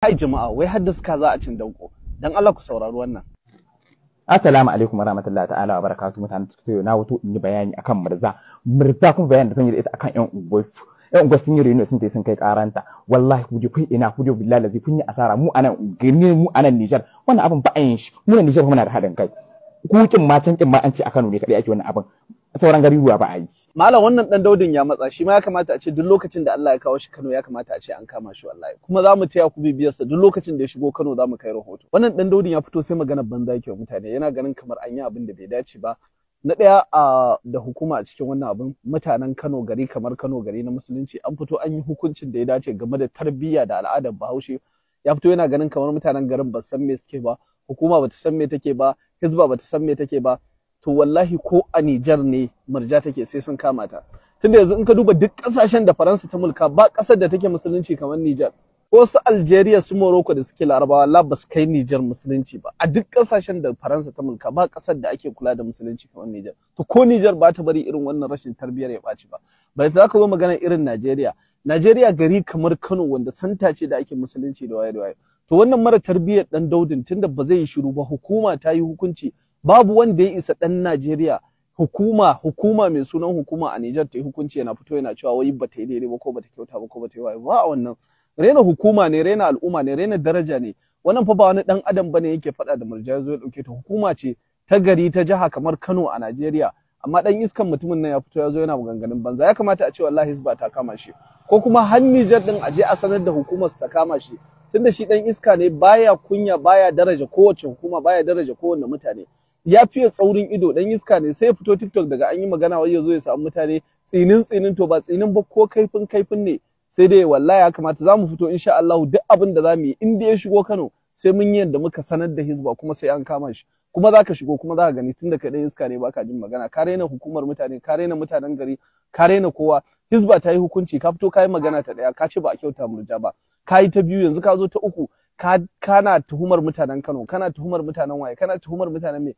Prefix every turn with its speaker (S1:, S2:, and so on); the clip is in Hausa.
S1: Kai jama'a wai haddasa za a cin danko dan Allah ku saurari wannan.
S2: Assalamu alaikum warahmatullahi ta'ala wa barakatuh mutanen TikTok na wato in yi bayani akan Murza kuma bayanin da zan yi da ita akan ƴan unguwarsu. Ƴan unguwar sun yi reno sun kai karanta wallahi ku je kun ina ku je billahi lazi kun yi asara mu anan Niger wannan abin ba a yin shi mu nan Niger muna da haɗin kai kukin ma can kin ma an ce a Kano ne kadai ake wannan abin sauran garuruwa ba a yi.
S1: Malam wannan dan Daudin ya matsa shi ma ya kamata a ce duk lokacin da Allah ya kawo shi Kano ya kamata a ce an kama shi wallahi kuma za mu taya ku bibiyarsa duk lokacin da ya shigo Kano za mu kai rahoto. Wannan dan Daudin ya fito sai magana banza yake wa mutane yana ganin kamar an yi abin da bai dace ba. Na ɗaya da hukuma a cikin wannan abin mutanen Kano gari kamar Kano gari na musulunci an fito an yi hukuncin da ya dace game da tarbiyya da al'adar Bahaushe ya fito yana ganin kamar mutanen garin ba san me suke ba hukuma bata san me take ba hizba bata san me take ba to wallahi ko a Nijar ne Murja take sai sun kama ta tunda yanzu in ka duba duk kasashen da Faransa ta mulka ba kasar da take musulunci kamar Nijar ko su Algeria su Morocco da suke Larabawa la ba su kai Nijar musulunci ba a duk kasashen da Faransa ta mulka ba kasar da ake kula da musulunci kamar Nijar to ko Nijar ba ta bari irin wannan rashin tarbiyyar ya ɓaci ba bai ta ka zo magana irin Najeriya gari kamar Kano wanda santa ce da ake musulunci da waye to wannan mara tarbiyyar dan Daudin tunda ba zai yi shiru ba hukuma ta yi hukunci babu wanda ya isa dan Najeriya hukuma mai sunan hukuma a Nijar ta yi hukunci yana fito yana cewa wai ba ta yi daidai ba ko ba ta kyauta ba ko ba ta yi waye ba wannan rena hukuma ne rena al'umma ne rena daraja ne wannan fa ba wani dan adam bane yake faɗa da Murja ya zo ya dauke ta hukuma ce ta gari ta jiha kamar Kano a Najeriya amma dan iskan mutumin nan ya fito ya zo yana maganganun banza ya kamata a ce wallahi Hizba ta kama shi ko kuma har Nijar din aje a sanar da hukumar ta kama shi tunda shi dan iska ne baya kunya baya daraja kowace hukuma baya daraja kowanne mutane ya fiye tsaurin ido dan iska ne sai ya fito TikTok daga an yi magana wai ya zo ya samu mutane tsinin to ba tsinin ba ko kaifin ne sai dai wallahi ya kamata za mu fito insha Allah duk abin da za mu yi in da ya shigo Kano sai mun yi yadda muka sanar da Hizba kuma sai an kama shi kuma za ka shigo kuma za ka gani tunda kai dan iska ne baka jin magana ka raina hukumar mutane ka raina mutanen gari ka raina kowa Hizba ta yi hukunci ka fito ka yi magana ta daya ka ce ba a kyauta Murja ba ka yi ta biyu yanzu ka zo ta uku kana tuhumar mutanen Kano kana tuhumar mutanen waye kana tuhumar mutanen me